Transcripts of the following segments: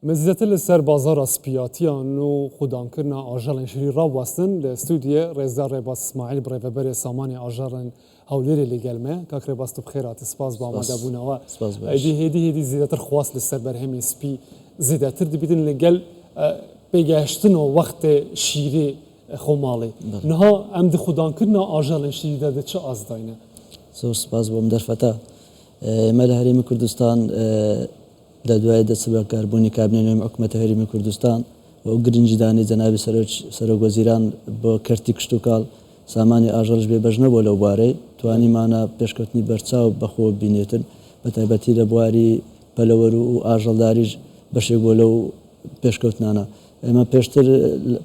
مزیت لسر بازار اسپیاتیان و خودانکرنا آجران شری را واستن لاستودیو رزدار رباس اسماعیل برای سامان آجران هولری لگلمه که رباس تو بخیرات سپاس با آماده بونا و هدی زیادتر خواست لسر برهم سپی زیادتر دبیدن لگل بگشتن و وقت شیری خمالی نها ام د خودانکرنا آجران شری داده چه از داینه زور سپاس بوم در فتا مال هریم کردستان لدوای دستور کاربونی کابینه حکومت هریم کردستان و گرینجدانی جناب سرۆک وەزیران بۆ کەرتی کشتوکاڵ سامانی ئاژەڵش بێبەژنە بۆ لەو بارەی توانیمانە پێشکەوتنی بەرچاو بەخۆ بینێتن بە تایبەتی لە بواری پەلەوەر و ئاژەڵداریش بەشێک بۆ لەو پێشکەوتنانە ئێمە پێشتر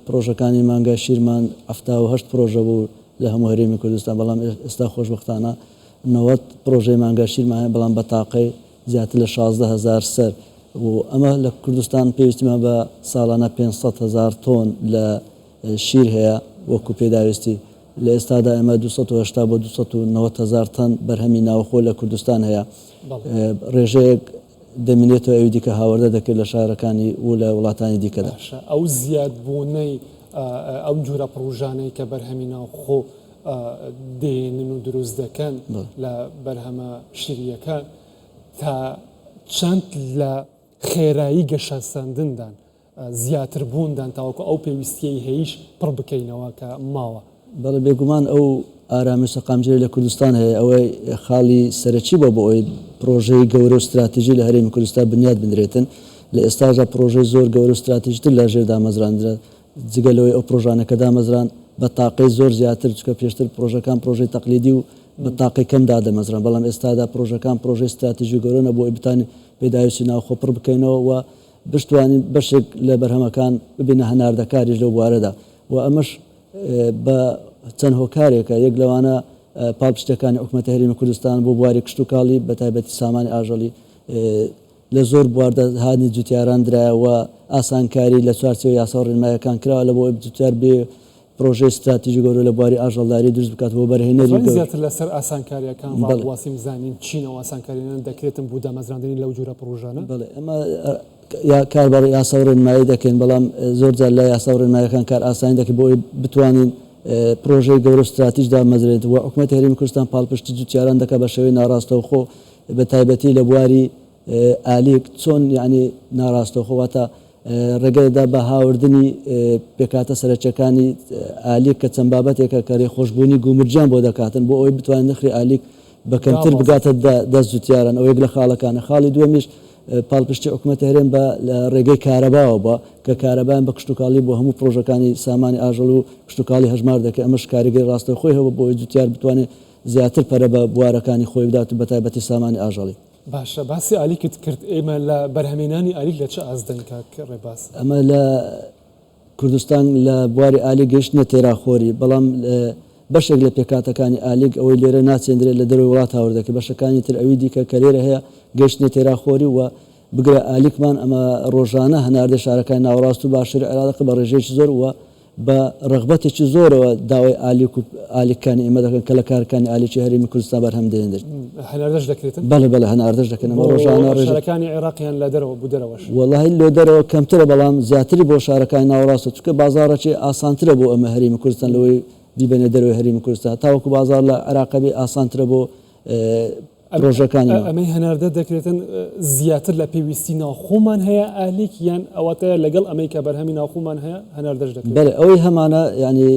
پرۆژەکانی مانگای شیرمان 78 پرۆژە بوو لە هەموو هەرێمی کوردستان بەڵام ئێستا خۆشبەختانە 90 پرۆژەی مانگای شیرمان هەیە بەڵام بە تاقەی زیاتر لە 16,000 سەر و ئەمە لە کوردستان پێویستیمان بە ساڵانە 500,000 تۆن لە شیر هەیە وەکو پێداویستی لە ئێستادا ئێمە 280 بۆ 290,000 تەن بەرهەمی ناوخۆ لە کوردستان هەیە ڕێژەیەک دەمێنێتەوە ئەوی دیکە هاوردە دەکرد لە شارەکانی و لە وڵاتانی دیکەدا ئەو زیادبوونەی ئەو جورە پرۆژانەی کە بەرهەمی ناوخۆ دێنن و دروست دەکەن لە بەرهەمە شیریەکە تا چەند لە خێرایی گەشەسەندندان زیاتر بووندان تاوەکو ئەو پێویستیەی هەیش پڕ بکەینەوە کە ماوە بەڵێ بێگومان ئەو ئارامش قامجێری لە کوردستان هەیە ئەوەی خاڵی سەرەکی بە بۆ ئەوی پرۆژەی گەورە و استراتیژی لە هەرێمی کوردستان بنیاد بنرێتن لە ئێستاژە پرۆژەی زۆر گەورە و استراتیژیتر لە ژێر دامەزراندرا جگەلەوەی ئەو پرۆژانە کە دامەزران بە تاقەی زۆر زیاتر چکە پێشتر پرۆژەکان پرۆژەی تەقلیدی و بە تاقی کەم دادەمەزران بەڵام ئێستادا پرۆژەکان پرۆژەی استراتیژی گەورەنە بۆ ئەوی بتانی پێداویستی ناوخۆ پڕ بکەینەوە و بتوانین بەشێک لە بەرهەمەکان ببینە هەناردەکاریش لەو بوارەدا و ئەمەش بە چەند هۆکارێکە یەک لەوانە پاڵپشتەکانی حکومەتی هەرێمی کوردستان بۆ بواری کشتوکاڵی بە تایبەتی سامانی ئاژەڵی لە زۆر بواردە هانی جوتیاران درایەوە ئاسانکاری لە چوارچێوەی یاسا و ڕێنماییەکان کراوە لە بۆ جوتیار بێ پرۆژەی استراتیژی گەورە لە بواری ئاژەڵداری دروست بکات بۆ بەرهێنەری زیاتر لەسەر ئاسانکاریەکان واسیم زانین چینەوە ئاسانکاریان دەکرێتن بۆ دامەزراندنی لەو جورە پرۆژانە بەڵێ ئەمە کاربار یاسا و ڕێنمایی دەکەین بەڵام زۆر جار لە یاسا و ڕێنماییەکان کار ئاسانی دەکەین بۆ بتوانین پرۆژەی گەورە و استراتیژ دامەزرێت و حکومەتی هەرێمی کوردستان پاڵپشتی جوتیاران دەکات بە شێوەی ناڕاستەوخۆ بە تایبەتی لە بواری ئالیک چۆن یعنی ناڕاستەوخۆواتە ڕێگەدا بە هاوردنی پێکاتە سەرچەکانی ئالیک کە چەند بابەتێکە کەری خۆشببوونی گومرجیان بۆ دەکاتن بۆ ئەوی بتوانین نرخی ئالیک بەکەمتر بگاتە دەست جوتیاران ئەو یەک لە خاڵەکانە خاڵی دووەمیش پاڵپشتی حکومەتی هەرێم بە ڕێگەی کارەباوە بە کە کارەبایان بە کشتتوکاڵی بۆ هەموو پرۆژەکانی سامانی ئاژەڵ و کشتتوکاڵی هەژمار دەکەن ئەمەش کاریگەری ڕاستە خۆی هەبە بۆی جوتیار بتوانێت زیاتر پەرە بە بوارەکانی خۆی بدات و بە تایبەتی سامانی ئاژەڵی باشە باسی ئالیکت کرد ئێمە لە بەرهەمێنانی ئالیک لە چه ئازدەن کاک ڕێباس ئەمە لە کوردستان لە بواری ئالی گەشتنە تێراخۆری بەڵام بەشێک لە پێکاتەکانی ئالیک ئەوەی لێرە ناچێندرێت لە دەروی وڵات هاوردەکە بەشەکانی تر ئەوی دیکە کە لێرە هەیە گەشتنە تێراخۆری و بگرە ئالیکمان ئەمە ڕۆژانە هەناردە شارەکانی ناوەڕاست و باشووری عێراق بە ڕێژەیەکی زۆر وە بە ڕغبەتێکی زۆرەوە داوای ئالیکانی ئێمە دەکەن کە لە کارەکانی ئالیکی هەرێمی کوردستان بەرهەم دێنێت هەناردەش دەکرێتن بەڵێ هەناردەش دەکەن ئەمە ڕۆژانە شارەکانی عێراقیان لە دەرەوە بوو دەرەوەش وەڵاهی لۆ دەرەوە کەمترە بەڵام زیاتری بۆ شارەکانی ناوەڕاستە چونکە بازاڕێکی ئاسانترە بۆ ئەمە هەرێمی کوردستان لەوەی بیبەنێ دەروی هەرێمی کوردستان تاوەکو بازار لە عێراقەبی ئاسانترە بۆ پرۆژەکانی ئەمەی هەناردە دەکرێتن زیاتر لە پێویستی ناوخۆمان هەیە ئالیک یان ئەوەتەیە لەگەڵ ئەمەی کە بەرهەمی ناوخۆمان هەیە هەناردەش دەکرێت بەڵێ ئەوەی هەمانە ینی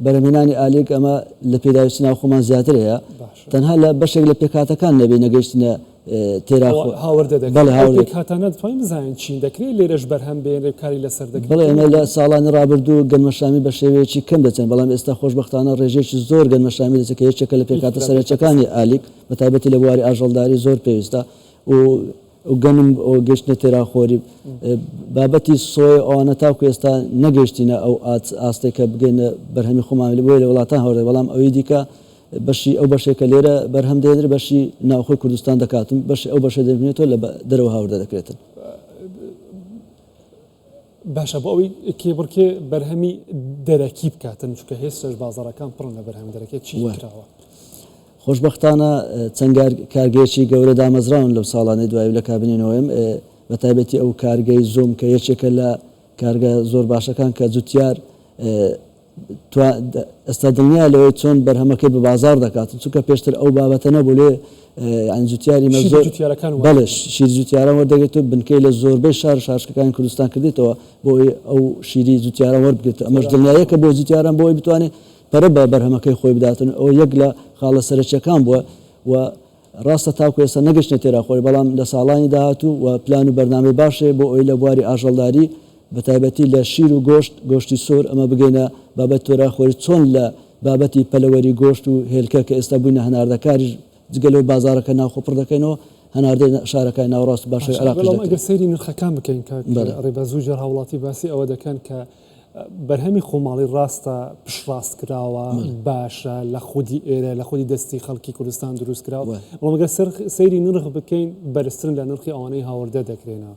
بەرهەمێنانی ئالیک ئەمە لە پێداویستی ناوخۆمان زیاتر هەیە تەنها لە بەشێک لە پێکاتەکان نەبێ نەگەیشتنە تێراخۆ هاوردە دەکرێت کاتانە دەتوانین بزانین چین دەکرێت لێرەش بەرهەم بێنێ کاری لەسەر دەکرێت بەڵێ ئەمە لە ساڵانی ڕابردوو گەنمەشامی بە شێوەیەکی کەم دەچێن بەڵام ئێستا خۆشبەختانە ڕێژێکی زۆر گەنمەشامی دەچێت کە یەکێکە لە پێکاتە سەرچەکانی ئالیک بە تایبەتی لە بواری ئاژەڵداری زۆر پێویستە و گەنم گەشتنە تێراخۆری بابەتی سۆی ئەوانە تاکو ئێستا نەگەشتینە ئەو ئاستێکە بگەینە بەرهەمی خۆمان بۆی لە وڵاتان هەوردە بەڵام ئەوەی دیکە بەشی ئەو بەشێکە لێرە بەرهەم دێنر بەشی ناوخۆی کوردستان دەکاتم بەشی ئەو بەشە دەبێتەوە لە دەرەوە هاوردە دەکرێتن باشە بۆ ئەوەی کێبڕکێ بەرهەمی دەرەکی بکاتن چونکە هێستش بازاڕەکان پڕن لە بەرهەم دەرەکێت چی کراوە خۆشبەختانە چەند کارگەیەکی گەورە دامەزراون لەو ساڵانەی دوای لە کابینەوەیم بە تایبەتی ئەو کارگەی زۆم کە یەکێکە لە کارگە زۆر باشەکان کە جوتیار ئێستا دڵنیا لەوەی چۆن بەرهەمەکەی بە بازار دەکات چونکە پێشتر ئەو بابەتە نەبوو لێ جوتیاری بەڵێ شیر جوتیارە وەردەگرێت و بنکەی لە زۆربەی شارشکەکانی کوردستان کردێتەوە بۆی ئەو شیری جوتیارە وەربگرێت ئەمەش دڵنیایە کە بۆ جوتیاران بۆی بتوانێت پەرە بە بەرهەمەکەی خۆی بداتن ئەو یەک لە خاڵە سەرچیەکان بووە و ڕاستە تاکو ئێستا نەگەشتە تێراخۆی بەڵام لە ساڵانی داهاتوو و پلان و بەرنامەی باشێ بۆ ئەوی لە بواری ئاژەڵداری بە تایبەتی لە شیر و گۆشتی سۆر ئەمە بگەینە بابەت تۆراخۆری چۆن لە بابەتی پەلەوەری گۆشت و هێلکە کە ئێستا بووینە هەناردەکاری جگەلەوەی بازارەکە ناوخۆپڕ دەکەینەوە هەناردەی شارەکەی ناوڕاست باشە ئەگەر سەیری نرخەکان بکەین کە ڕێبە زوو هاوڵاتی باسی ئەوە دەکەن کە بەرهەمی خۆماڵی ڕاستە پشڕاست کراوە باشە لە خودی ئێرە لە خودی دەستی خەڵکی کوردستان دروست کراوە بەڵامگە سەیری نرخ بکەین بەرزترن لە نرخی ئەوانەی هاوردە دەکرێنەوە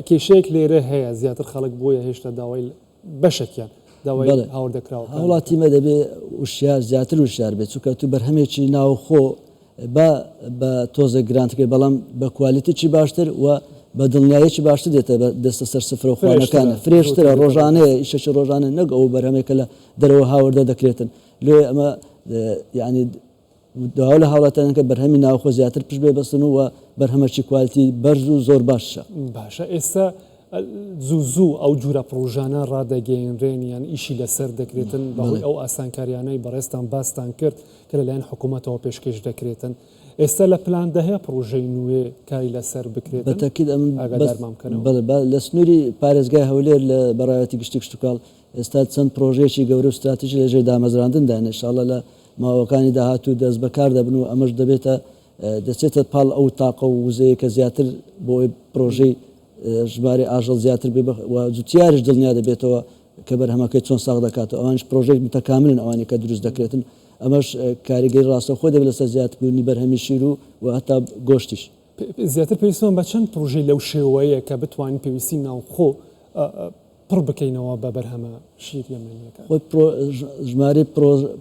کێشەیەک لێرە هەیە زیاتر خەڵک بۆیە هێشتا داوای بەشێکیان داوای هاوردەکراوە هەوڵاتیمە دەبێ وشیار زیاتر وشار بێت چونکە تو بەرهەمێکی ناوخۆ بە تۆزە گرانتەکەی بەڵام بە کوالیتیی باشتر و بە دڵنیایەکی باشتر دێتە دەستە سەر سفرەخوانەکانە فرێشترە ڕۆژانەیە ئیشەش ڕۆژانە نەک ئەو بەرهەمێکە لە دەرەوە هاوردە دەکرێتن لێ ئەمە ینی داوا لە هاوڵاتیانەکە بەرهەمی ناوخۆ زیاتر پشت بێ بەستن و بەرهەمەکی کوالیتی بەرز و زۆر باشە باشە ئێستا زوو ئەو جورە پرۆژانە ڕادەگەیەنرێن یان ئیشی لەسەر دەکرێتن بەهۆی ئەو ئاسانکاریانەی بەڕێستان باستان کرد کە لەلایەن حکوومەتەوە پێشکەش دەکرێتن ئێستا لە پلاندا هەیە پرۆژەی نوێ کاری لەسەر بکرێت بەتەکید لە سنووری پارێزگای هەولێر لە بەڕایەتی گشتی کشتتوکاڵ ئێستا چەند پرۆژێکی گەورە و استراتیژی لەژێر دامەزراندندا ئینشاءالله لە ماوەکانی داهاتوو دەست بەکار دەبن و ئەمەش دەبێتە دەچێتە پاڵ ئەو تاقە و وزەیە کە زیاتر بۆ پرۆژەی ژمارە ئاژەڵ زیاتر و جوتیارش دڵنیا دەبێتەوە کە بەرهەمەکەی چۆن ساغ دەکاتەوە ئەوانش پرۆژێک متەکاملن ئەوانی کە دروست دەکرێتن ئەمەش کاریگەری ڕاستە خۆ دەبێت لەسەر زیاتربوونی بەرهەمی شیر و هەتا گۆشتیش زیاتر پێویستمان بە چەند پرۆژەی لەو شێوەیە کە بتوانین پێویستی ناوخۆ پڕ بکەینەوە بە بەرهەمە شیر یەمەنیەکە خۆی ژمارە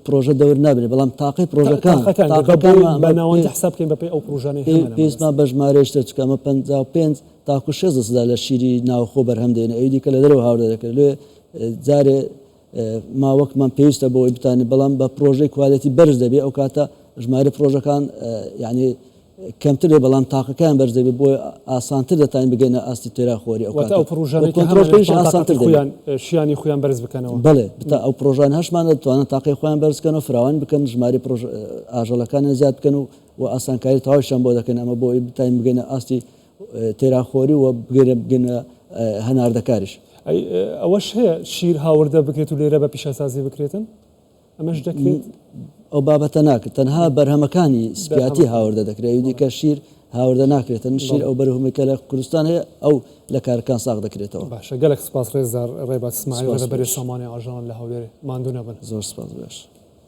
پرۆژە دەور نابێت بەڵام تاقی پرۆژەکان بەناوەندی حساب بکەین بەپێی ئەو پرۆژانەی پێویستمان بە ژمارەشتە چکە ئەمە 55 تاکو 6 لە شیری ناوخۆ بەرهەم دێنە ئەوی دیکە لە دەرەوە هاوردە دەکرێت لێ جارێ ماوەکمان پێویستە بۆی بتانی بەڵام بە پرۆژەی کوالەتی بەرز دەبێت ئەو کاتە ژمارە پرۆژەکان یعنی کەمتر بەڵام تاقەکان بەرز دەبێت بۆ ئاسانتر دەتان بگەینە ئاستی تێراخۆری ئەو پرۆژانێکی ئاسانتر شیانی خۆیان بەرز بکەنەوە بڵێ بتا ئەو پرۆژان هەشمان دەتوانن تاقی خۆیان بەرزکەنەوە فراوان بکەن ژمارە ئاژەڵەکانیان زیاد بکەن و ئاسانکاری تاواشیان بۆ دەکەن ئەمە بۆی بتین بگەینە ئاستی تێراخۆری و بگەینە هەناردەکاریش ئەوەش هەیە شیر هاوردە بکرێت و لێرە بە پیشەسازی بکرێتن ئەمەش دەکرێت ئەو بابەتە ناکرێت تەنها بەرهەمەکانی سپیاتی هاوردە دەکرێت دیکە شیر هاوردە ناکرێتن شیر ئەو بەرهەمێکە لە کوردستان هەیە ئەو لە کارەکان ساغ دەکرێتەوە باشە گەلێک سپاس ڕێزدار ڕێباز اسماعیل ڕێبەری سامانی ئاژەڵان لە هەولێر ماندوو نەبن زۆر سپاس باش